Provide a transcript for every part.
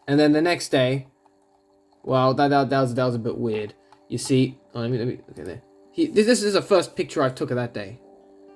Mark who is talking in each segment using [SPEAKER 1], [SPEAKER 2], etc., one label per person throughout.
[SPEAKER 1] And then the next day, well, that was a bit weird. You see, let me okay there. This is the first picture I took of that day.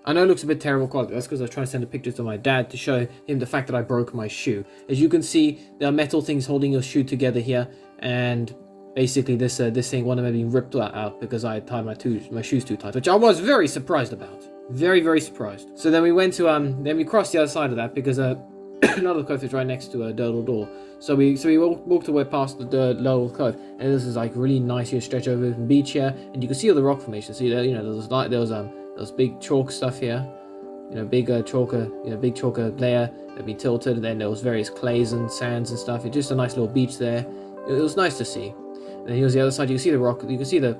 [SPEAKER 1] I know it looks a bit terrible quality. That's because I was trying to send a picture to my dad to show him the fact that I broke my shoe. As you can see, there are metal things holding your shoe together here, and basically this thing, one of them had been ripped out because I had tied my shoes too tight, which I was very surprised about. Very, very surprised. So then we went to then we crossed the other side of that because another cove is right next to a Durdle door. So we walked away past the Lulworth Cove, and this is like really nice here, stretch over the beach here, and you can see all the rock formations. See there, there was big chalk stuff here, big chalker layer that be tilted, and then there was various clays and sands and stuff. It's just a nice little beach there. It was nice to see. And then here's the other side. You can see the rock. You can see the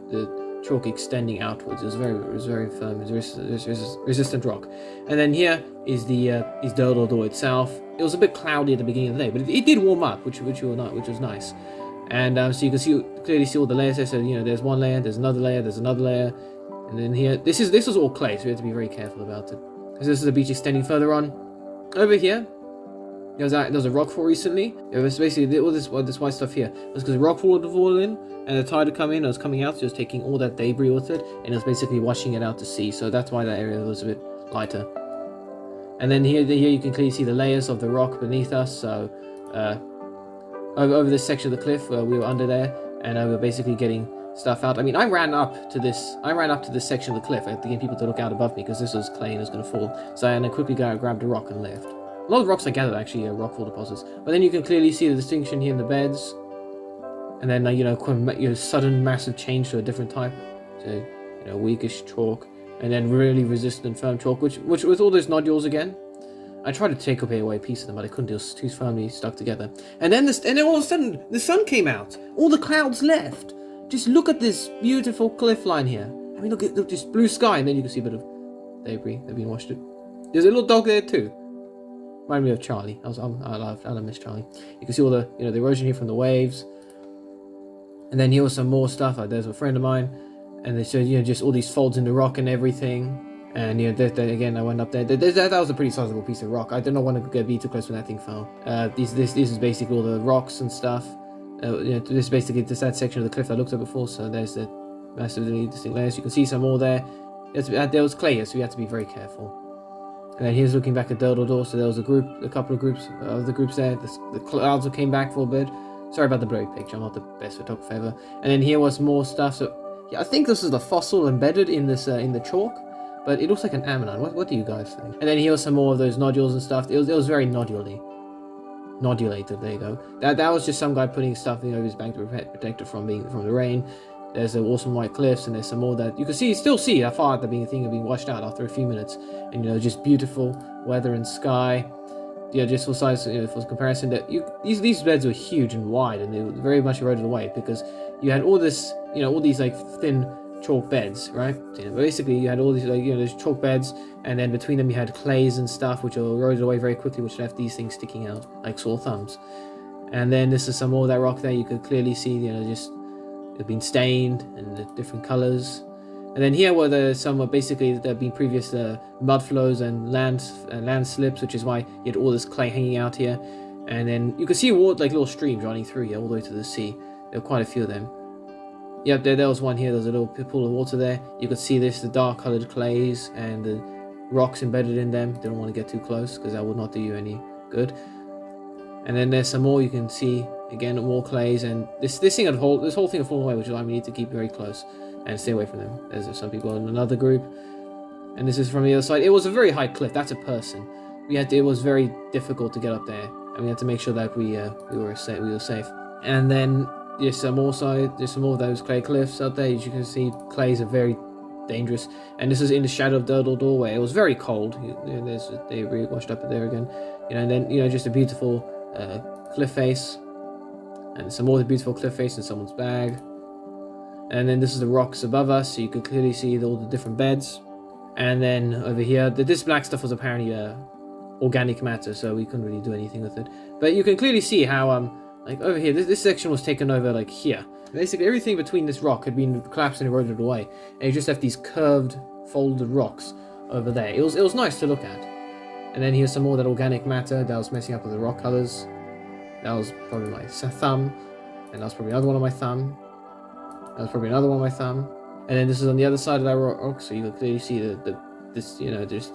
[SPEAKER 1] chalk extending outwards. It was very firm. It was resistant rock. And then here is the Durdle door itself. It was a bit cloudy at the beginning of the day, but it did warm up, which was nice. And so you can clearly see all the layers there. So there's one layer, there's another layer, there's another layer, and then here this was all clay, so we have to be very careful about it. Because this is the beach extending further on. Over here, there was a rockfall recently. It was basically all this white stuff here. It was because the rockfall had fallen in, and the tide had come in. It was coming out, so it was taking all that debris with it, and it was basically washing it out to sea. So that's why that area was a bit lighter. And then here you can clearly see the layers of the rock beneath us. So over this section of the cliff, we were under there, and we were basically getting stuff out. I mean, I ran up to this section of the cliff. I had to get people to look out above me because this was clay and it was going to fall. So I quickly grabbed a rock and left. A lot of rocks I gathered actually are rockfall deposits. But then you can clearly see the distinction here in the beds, and then sudden massive change to a different type. So weakish chalk, and then really resistant firm chalk, which with all those nodules again. I tried to take away a piece of them, but I couldn't. It was too firmly stuck together. And then all of a sudden the sun came out. All the clouds left. Just look at this beautiful cliff line here. I mean, look at this blue sky, and then you can see a bit of debris. They've been washed. There's a little dog there too. Remind me of Charlie. I love Miss Charlie. You can see all the the erosion here from the waves. And then here was some more stuff. There's a friend of mine, and they showed just all these folds in the rock and everything. And again, I went up there. That was a pretty sizable piece of rock. I did not want to be too close when that thing fell. This is basically all the rocks and stuff. This is basically just that section of the cliff I looked at before. So there's the massively distinct layers. You can see some more there. There was clay here, so we had to be very careful. And then here's looking back at Durdle Door. So there was a couple of groups, other groups there. The clouds came back for a bit. Sorry about the blurry picture. I'm not the best photographer ever. And then here was more stuff. So yeah, I think this is the fossil embedded in this in the chalk, but it looks like an ammonite. What do you guys think? And then here was some more of those nodules and stuff. It was very nodulated. There you go. That was just some guy putting stuff over his back to protect it from the rain. There's the awesome white cliffs, and there's some more that you can still see how far the thing had been washed out after a few minutes. And just beautiful weather and sky. Just for size, for comparison, that these beds were huge and wide, and they were very much eroded away because you had all this, all these like thin chalk beds, right? So, basically, you had all these those chalk beds, and then between them you had clays and stuff which were eroded away very quickly, which left these things sticking out like sore thumbs. And then this is some more of that rock there. You could clearly see, just it had been stained and the different colors. And then here were basically there had been previous mud flows and land slips, which is why you had all this clay hanging out here. And then you can see water, like little streams running through here all the way to the sea. There were quite a few of them. Yep, there was one here. There's a little pool of water there. You could see the dark colored clays and the rocks embedded in them. Didn't want to get too close because that would not do you any good. And then there's some more. You can see again more clays, and this whole thing had fallen away, which is why we need to keep very close and stay away from them. There's some people in another group, and this is from the other side. It was a very high cliff. That's a person. It was very difficult to get up there, and we had to make sure that we were safe. And then there's some more of those clay cliffs out there. As you can see, clays are very dangerous, and this is in the shadow of Durdle Doorway. It was very cold. They really washed up there again, and then just a beautiful cliff face, and some more of the beautiful cliff face in someone's bag. And then this is the rocks above us, so you could clearly see all the different beds. And then over here, this black stuff was apparently organic matter, so we couldn't really do anything with it. But you can clearly see how like over here, this section was taken over like here. Basically everything between this rock had been collapsed and eroded away, and you just left these curved, folded rocks over there. It was nice to look at. And then here's some more of that organic matter that was messing up with the rock colors. That was probably my thumb, and that was probably another one of my thumb. That was probably another one of my thumb, and then this is on the other side of that rock, so you can clearly see this, you know, just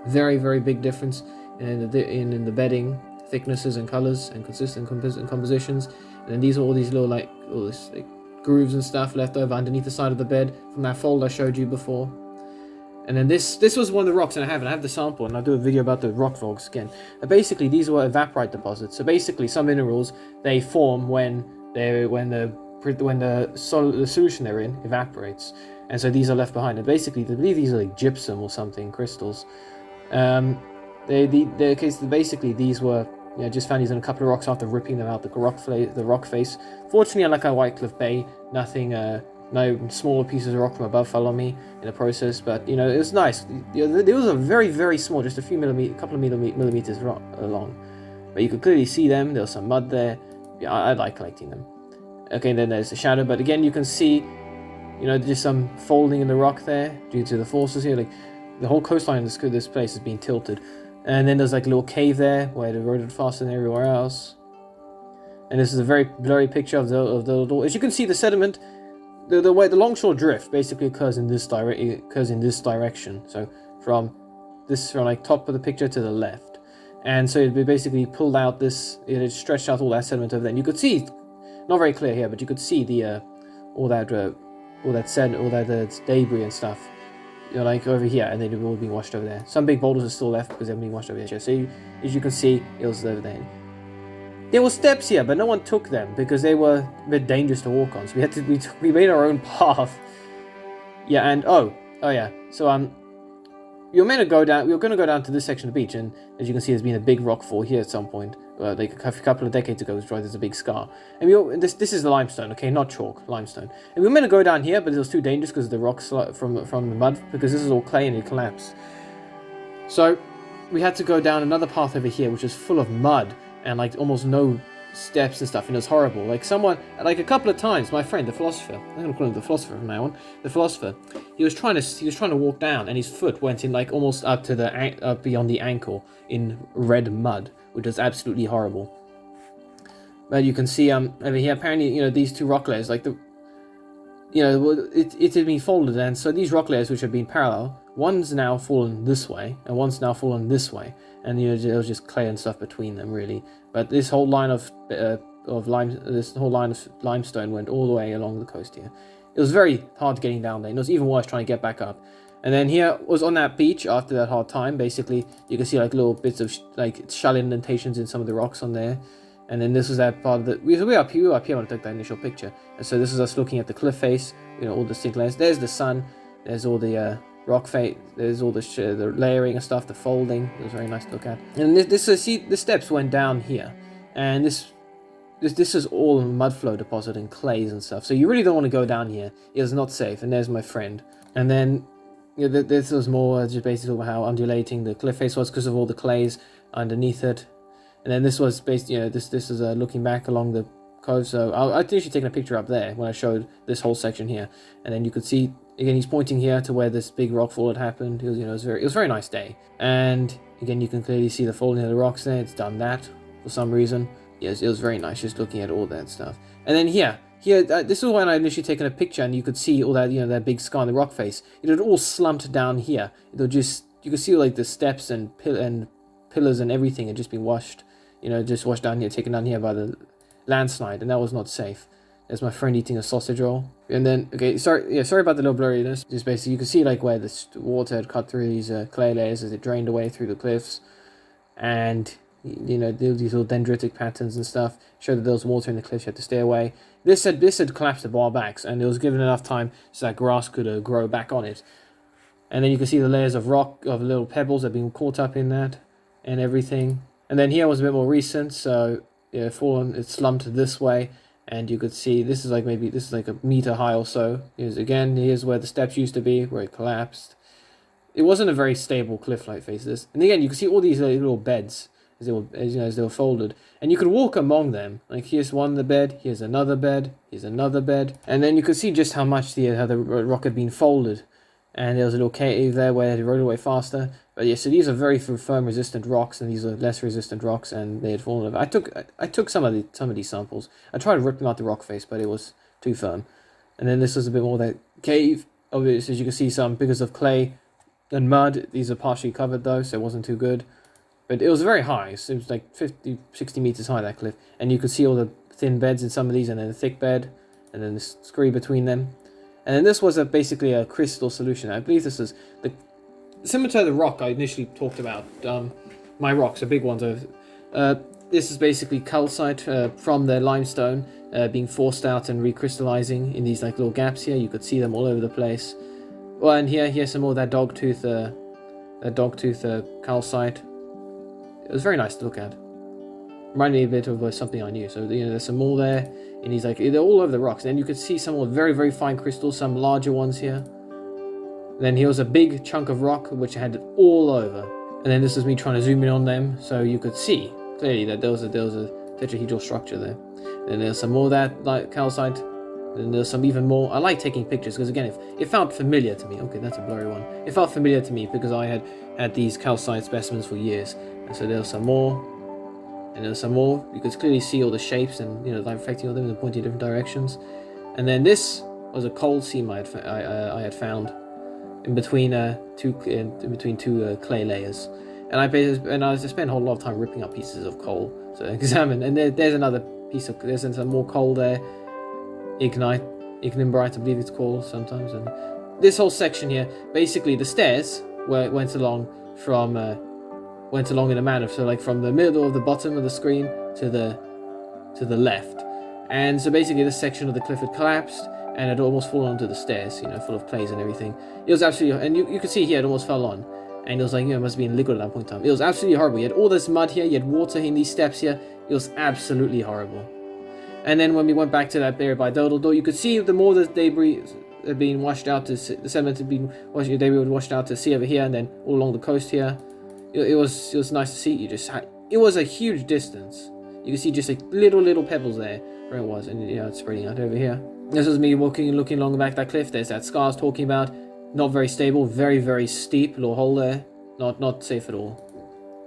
[SPEAKER 1] very, very big difference in the bedding thicknesses and colors and consistent compositions. And then these are all these little like grooves and stuff left over underneath the side of the bed from that fold I showed you before. And then this was one of the rocks, and I have the sample, and I'll do a video about the rock vlogs again. Basically, these were evaporite deposits. So basically, some minerals they form when the solution they're in evaporates, and so these are left behind. And basically, I believe these are like gypsum or something crystals. Basically these were just found these in a couple of rocks after ripping them out the rock face. Fortunately, unlike our Whitecliff Bay, nothing. No smaller pieces of rock from above fell on me in the process, but it was nice. There was a very, very small, just a few couple of millimeters long, but you could clearly see them. There was some mud there. Yeah, I like collecting them. Okay, then there's the shadow, but again you can see, just some folding in the rock there due to the forces here. Like the whole coastline of this place is being tilted, and then there's like a little cave there where it eroded faster than everywhere else. And this is a very blurry picture of the as you can see, the sediment. The way the longshore drift basically occurs in this direction. So from like top of the picture to the left, and so it'd be basically pulled out it stretched out all that sediment over there. And you could see, not very clear here, but you could see all that debris and stuff, like over here, and then it would all be washed over there. Some big boulders are still left because they're being washed over here. So as you can see, it was over there. There were steps here, but no one took them because they were a bit dangerous to walk on. So we made our own path. Yeah, and oh yeah. So we were going to go down to this section of the beach, and as you can see, there's been a big rock fall here at some point, like a couple of decades ago. There's a big scar, and this is the limestone, okay, not chalk, limestone. And we were meant to go down here, but it was too dangerous because of the rocks from the mud, because this is all clay and it collapsed. So we had to go down another path over here, which is full of mud and like almost no steps and stuff, and it was horrible. Like a couple of times, my friend, the philosopher, I'm gonna call him the philosopher from now on, the philosopher, he was trying to walk down, and his foot went in like almost up beyond the ankle in red mud, which was absolutely horrible. But you can see over here, apparently, these two rock layers, like it had been folded, and so these rock layers, which have been parallel, one's now fallen this way and one's now fallen this way, and there was just clay and stuff between them, really. But this whole line of limestone went all the way along the coast here. It was very hard getting down there, and it was even worse trying to get back up. And then here was on that beach after that hard time. Basically, you can see like little bits of like shell indentations in some of the rocks on there. And then this was that part of the we were up here when I took that initial picture. And so this is us looking at the cliff face, all the distinct layers. There's the sun. There's all the rock face. There's all the layering and stuff, the folding. It was very nice to look at. And the steps went down here, and this is all mud flow deposit and clays and stuff. So you really don't want to go down here. It was not safe. And there's my friend. And then this was more just basically about how undulating the cliff face was because of all the clays underneath it. And then this was basically, this is looking back along the cove. So I'd actually taken a picture up there when I showed this whole section here. And then you could see, again, he's pointing here to where this big rockfall had happened. It was a very nice day. And again, you can clearly see the folding of the rocks there. It's done that for some reason. Yes, it was very nice just looking at all that stuff. And then here, this is when I initially taken a picture, and you could see all that, that big scar in the rock face. It had all slumped down here. You could see like the steps and pillars and everything had just been washed, just washed down here, taken down here by the landslide, and that was not safe. There's my friend eating a sausage roll. And then, sorry about the little blurriness. Just basically, you can see like where the water had cut through these clay layers as it drained away through the cliffs, and these little dendritic patterns and stuff show that there was water in the cliffs. You had to stay away. This had collapsed the bar backs, and it was given enough time so that grass could grow back on it. And then you can see the layers of rock, of little pebbles that have been caught up in that and everything. And then here was a bit more recent, so it slumped this way, and you could see this is like a meter high or so. Here's where the steps used to be, where it collapsed. It wasn't a very stable cliff-like face, this. And again, you can see all these little beds as they were folded, and you could walk among them. Like here's one bed, here's another bed, here's another bed, and then you could see just how much the rock had been folded. and there was a little cave there where it eroded away faster. But yeah, so these are very firm resistant rocks, and these are less resistant rocks, and they had fallen over. I took some of these samples. I tried ripping out the rock face, but it was too firm. And then this was a bit more that cave. Obviously, as you can see, some because of clay and mud. These are partially covered though, so it wasn't too good. But it was very high. So it was like 50, 60 meters high, that cliff, and you could see all the thin beds in some of these, and then a thick bed, and then the scree between them. And then this was basically a crystal solution. I believe this is similar to the rock I initially talked about. My rocks, the big ones. This is basically calcite from the limestone being forced out and recrystallizing in these like little gaps here. You could see them all over the place. Well, and here's some more of that dogtooth calcite. It was very nice to look at. Reminded me a bit of something I knew. So there's some more there. And he's like, they're all over the rocks. And you could see some more very, very fine crystals, some larger ones here. And then here was a big chunk of rock which I had it all over. And then this is me trying to zoom in on them so you could see clearly that there was a tetrahedral structure there. And there's some more of that like calcite. And there's some even more. I like taking pictures because again, it felt familiar to me. Okay, that's a blurry one. It felt familiar to me because I had these calcite specimens for years. And so there's some more. And there's some more. You could clearly see all the shapes and like reflecting on them and pointing in different directions. And then this was a coal seam I had found in between two clay layers. And I spent a whole lot of time ripping up pieces of coal to examine. And there's another piece of there's some more coal there. Ignimbrite, I believe it's called sometimes. And this whole section here, basically the stairs where it went along in a manner, so like from the middle of the bottom of the screen to the left. And so basically this section of the cliff had collapsed and had almost fallen onto the stairs, full of clays and everything. It was absolutely, and you could see here it almost fell on. And it was like, it must have been liquid at that point in time. It was absolutely horrible. You had all this mud here, you had water in these steps here. It was absolutely horrible. And then when we went back to that area by Durdle, you could see the more the debris had been washed out, the sediment had been washed, the debris was washed out to sea over here, and then all along the coast here. It was nice to see. It was a huge distance. You can see just like little pebbles there where it was, and it's spreading out over here. This was me walking and looking along the back of that cliff. There's that scar I was talking about. Not very stable, very, very steep little hole there. Not safe at all.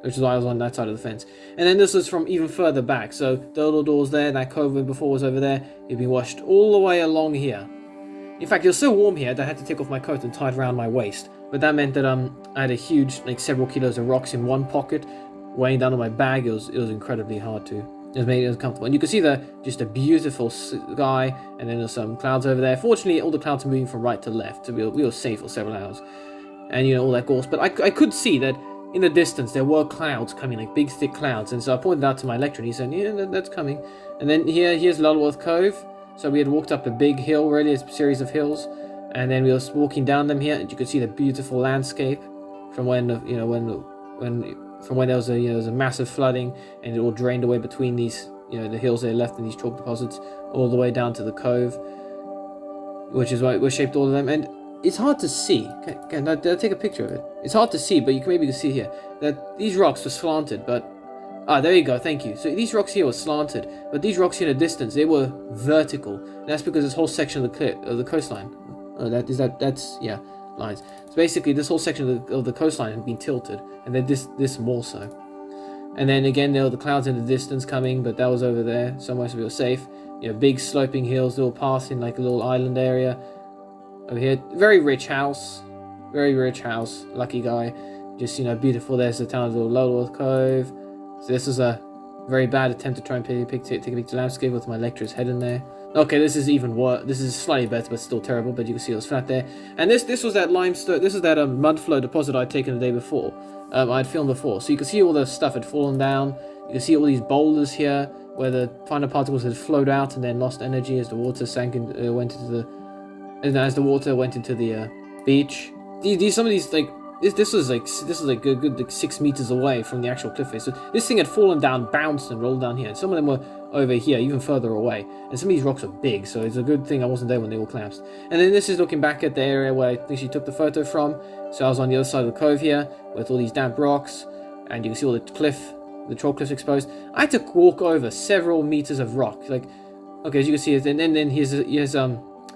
[SPEAKER 1] Which is why I was on that side of the fence. And then this was from even further back. So the little doors there, that cove before was over there. It'd been washed all the way along here. In fact, it was so warm here that I had to take off my coat and tie it around my waist. But that meant that I had a huge, like several kilos of rocks in one pocket, weighing down on my bag. It was incredibly hard to. It made it uncomfortable. And you can see just a beautiful sky, and then there's some clouds over there. Fortunately, all the clouds are moving from right to left, so we were safe for several hours. And all that gorse. But I could see that in the distance there were clouds coming, like big thick clouds. And so I pointed out to my lecturer, and he said, "Yeah, that's coming." And then here's Lulworth Cove. So we had walked up a big hill, really, a series of hills, and then we were walking down them here, and you could see the beautiful landscape from when there was a massive flooding, and it all drained away between these, the hills they left in these chalk deposits, all the way down to the cove, which is why it shaped all of them. And it's hard to see. Can I take a picture of it? It's hard to see, but you can see here that these rocks were slanted, but there you go, thank you. So these rocks here were slanted, but these rocks here in the distance, they were vertical. And that's because this whole section of the coastline, that's lines. So basically this whole section of the coastline had been tilted, and then this more so. And then again there were the clouds in the distance coming, but that was over there, somewhere so we were safe. Big sloping hills, little paths in like a little island area. Over here, very rich house, lucky guy. Just beautiful. There's the town of Lulworth Cove. So this is a very bad attempt to try and take a picture of the landscape with my lecturer's head in there. Okay, this is even worse. This is slightly better, but still terrible. But you can see it was flat there. And this was that limestone. This is that mud flow deposit I'd taken the day before. I'd filmed before. So you can see all the stuff had fallen down. You can see all these boulders here where the finer particles had flowed out and then lost energy as the water sank and as the water went into the beach. Some of these like. This was like a good 6 meters away from the actual cliff face. So this thing had fallen down, bounced, and rolled down here. And some of them were over here, even further away. And some of these rocks are big, so it's a good thing I wasn't there when they all collapsed. And then this is looking back at the area where I think she took the photo from. So I was on the other side of the cove here with all these damp rocks, and you can see all the chalk cliffs exposed. I had to walk over several meters of rock. Like, okay, as you can see, and then here's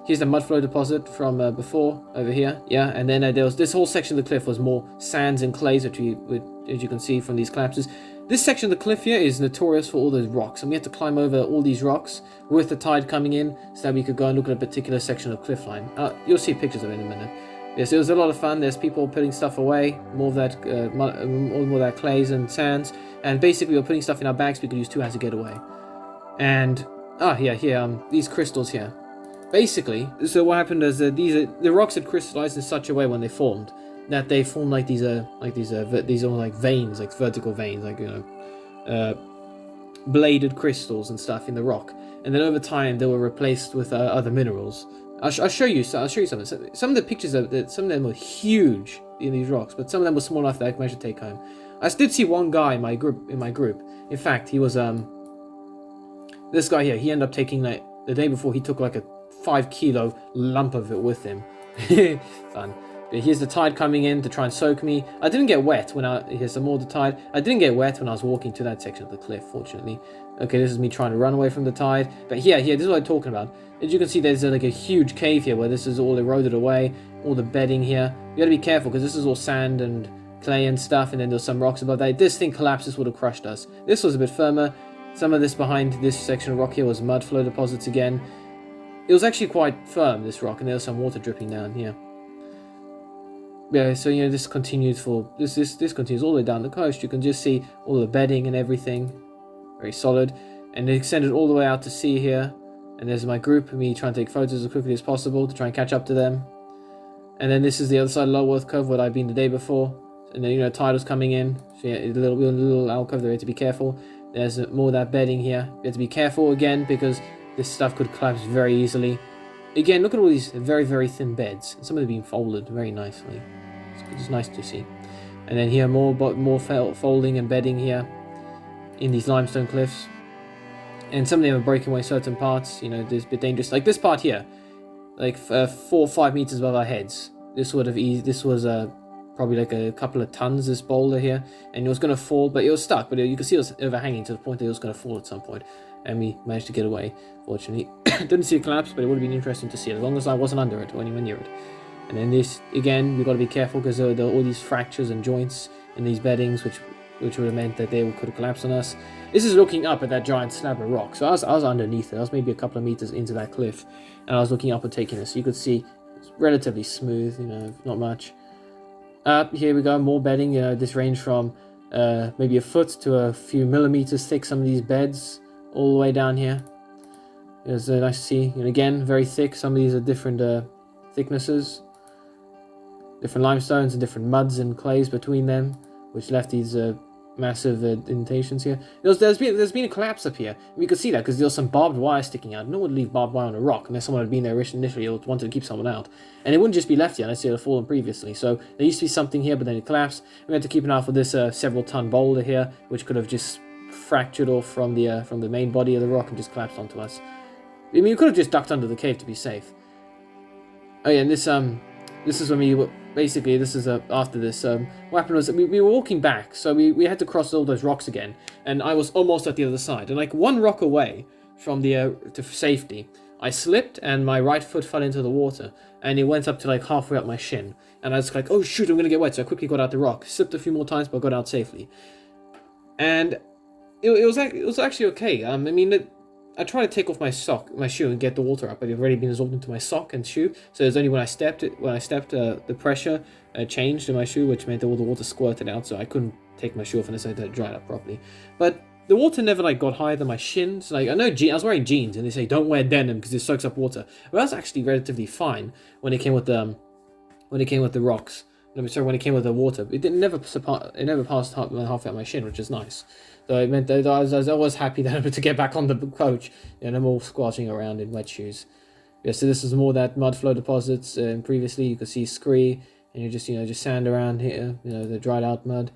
[SPEAKER 1] Here's the mudflow deposit from before over here. Yeah, and then there was this whole section of the cliff was more sands and clays, which as you can see from these collapses. This section of the cliff here is notorious for all those rocks, and we had to climb over all these rocks with the tide coming in so that we could go and look at a particular section of cliff line. You'll see pictures of it in a minute. Yes, it was a lot of fun. There's people putting stuff away, more of that clays and sands, and basically we're putting stuff in our bags so we could use 2 hands to get away. And these crystals here. Basically, so what happened is that the rocks had crystallized in such a way when they formed that they formed like these are like veins, like vertical veins, like bladed crystals and stuff in the rock. And then over time they were replaced with other minerals. I'll show you something. Some of the pictures some of them were huge in these rocks, but some of them were small enough that I could manage to take home. I did see one guy in my group. In fact, he was this guy here. He ended up taking like the day before. He took like a 5-kilo lump of it with him. Fun. But here's the tide coming in to try and soak me. I didn't get wet here's some more of the tide. I didn't get wet when I was walking to that section of the cliff, fortunately. Okay, this is me trying to run away from the tide. But here, this is what I'm talking about. As you can see, there's like a huge cave here where this is all eroded away, all the bedding here. You gotta be careful because this is all sand and clay and stuff, and then there's some rocks above that. If this thing collapses, would have crushed us. This was a bit firmer. Some of this behind this section of rock here was mud flow deposits again. It was actually quite firm, this rock, and there was some water dripping down here. Yeah, so this continues this continues all the way down the coast. You can just see all the bedding and everything, very solid, and it extended all the way out to sea here. And there's my group, me trying to take photos as quickly as possible to try and catch up to them. And then this is the other side of Lulworth Cove where I'd been the day before, and then tide was coming in. So yeah, a little alcove there, we had to be careful. There's more of that bedding here. You have to be careful again because this stuff could collapse very easily. Again, look at all these very, very thin beds. Some of them being folded very nicely. It's nice to see. And then here more folding and bedding here in these limestone cliffs. And some of them are breaking away certain parts. There's a bit dangerous. Like this part here, like 4 or 5 meters above our heads. This would have eased. This was probably like a couple of tons. This boulder here, and it was going to fall, but it was stuck. But you could see it was overhanging to the point that it was going to fall at some point. And we managed to get away, fortunately. Didn't see it collapse, but it would have been interesting to see it, as long as I wasn't under it or anywhere near it. And then this, again, we've got to be careful because there are all these fractures and joints in these beddings, which would have meant that they could have collapsed on us. This is looking up at that giant slab of rock. So I was underneath it. I was maybe a couple of meters into that cliff, and I was looking up and taking this. So you could see it's relatively smooth, not much. Here we go, more bedding. This ranged from maybe a foot to a few millimeters thick, some of these beds, all the way down here. It's nice to see. And again, very thick. Some of these are different thicknesses, different limestones and different muds and clays between them, which left these massive indentations here. There's been a collapse up here. We could see that because there was some barbed wire sticking out. No one would leave barbed wire on a rock unless someone had been there initially or wanted to keep someone out. And it wouldn't just be left here unless it had fallen previously. So there used to be something here, but then it collapsed. We had to keep an eye out for this several ton boulder here, which could have just fractured off from the main body of the rock and just collapsed onto us. I mean, you could have just ducked under the cave to be safe. Oh yeah, and this is when we basically, this is after this. What happened was that we were walking back, so we had to cross all those rocks again, and I was almost at the other side, and like one rock away from the to safety, I slipped and my right foot fell into the water, and it went up to like halfway up my shin, and I was like, oh shoot, I'm gonna get wet, so I quickly got out the rock, slipped a few more times, but got out safely, and it was actually okay. I mean, I tried to take off my shoe and get the water up, but it had already been absorbed into my sock and shoe. So it was only when I stepped, the pressure changed in my shoe, which meant that all the water squirted out. So I couldn't take my shoe off unless I had it dried up properly. But the water never got higher than my shins. Like I know, I was wearing jeans, and they say don't wear denim because it soaks up water. But I was actually relatively fine when it came with the rocks. Sorry, when it came with the water, it never passed halfway up my shin, which is nice. So it meant that I was always happy that to get back on the coach, and I'm all squashing around in wet shoes. Yeah, so this is more that mud flow deposits. Previously, you could see scree, and you just sand around here, the dried out mud.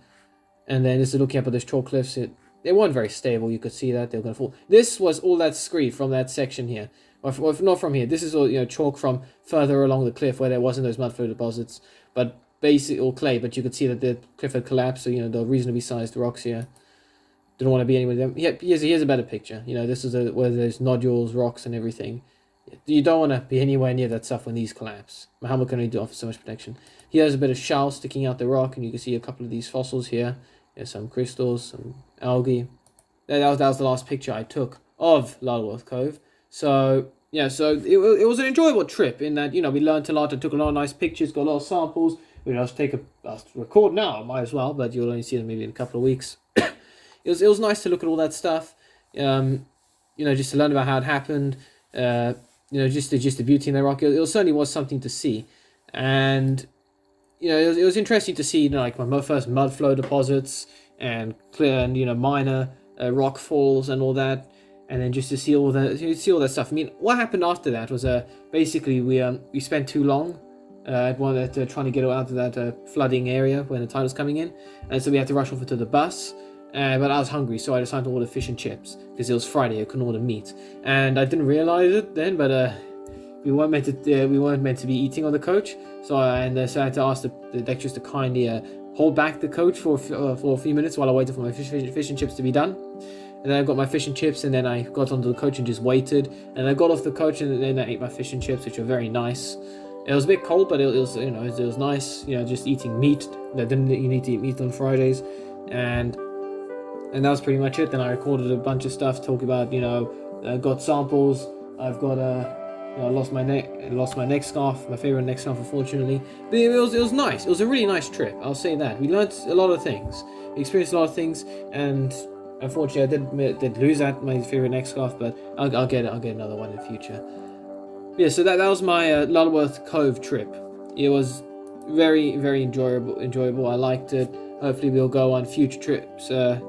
[SPEAKER 1] And then this is looking up at those chalk cliffs. They weren't very stable. You could see that they were going to fall. This was all that scree from that section here. Or not from here. This is all chalk from further along the cliff where there wasn't those mud flow deposits, but basically all clay. But you could see that the cliff had collapsed. So the reasonably sized rocks here. Didn't want to be anywhere with them. Yeah, here's a better picture. This is where there's nodules, rocks, and everything. You don't want to be anywhere near that stuff when these collapse. My helmet can only offer so much protection. Here's a bit of shell sticking out the rock, and you can see a couple of these fossils here. There's some crystals, some algae. That was the last picture I took of Lulworth Cove. So yeah, so it was an enjoyable trip in that, you know, we learned a lot and took a lot of nice pictures, got a lot of samples. We record now, might as well, but you'll only see them maybe in a couple of weeks. It was nice to look at all that stuff. You know, just to learn about how it happened. You know, just the beauty in the rock. It certainly was something to see, and you know, it was interesting to see, you know, like my first mud flow deposits and clear and, you know, minor rock falls and all that, and then just to see all that stuff. I mean, what happened after that was basically we spent too long trying to get out of that flooding area when the tide was coming in, and so we had to rush off to the bus. But I was hungry, so I decided to order fish and chips because it was Friday. I couldn't order meat, and I didn't realize it then. But we weren't meant to be eating on the coach, so I had to ask the lecturers to kindly hold back the coach for a few minutes while I waited for my fish and chips to be done. And then I got my fish and chips, and then I got onto the coach and just waited. And I got off the coach, and then I ate my fish and chips, which were very nice. It was a bit cold, but it was, you know, it was nice. You know, just eating meat. You need to eat meat on Fridays, and that was pretty much it. Then I recorded a bunch of stuff, talking about, you know, got samples. I've got you know, I lost my neck scarf, my favorite neck scarf, unfortunately. But it was nice. It was a really nice trip. I'll say that. We learned a lot of things. We experienced a lot of things, and unfortunately, I did lose my favorite neck scarf. But I'll get another one in the future. Yeah. So that was my Lulworth Cove trip. It was very, very enjoyable. I liked it. Hopefully we'll go on future trips to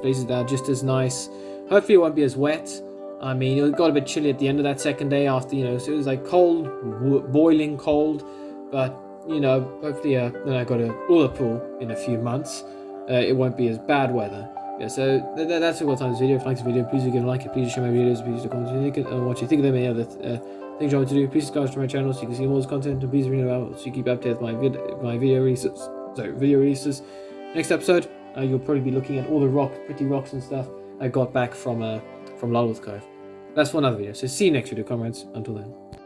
[SPEAKER 1] places that are just as nice. Hopefully it won't be as wet. I mean, it got a bit chilly at the end of that second day after, you know, so it was like cold, boiling cold. But, you know, hopefully then I got a pool in a few months. It won't be as bad weather. Yeah, so that's all time this video. If you like this video, please do give a like it. Please share my videos. Please do comment what you think of them. Any other things you want to do. Please subscribe to my channel so you can see more of this content. And please read about so you keep updated with my video releases. Next episode, you'll probably be looking at all the pretty rocks and stuff I got back from Lulworth Cove. That's for another video. So see you next video, comrades. Until then.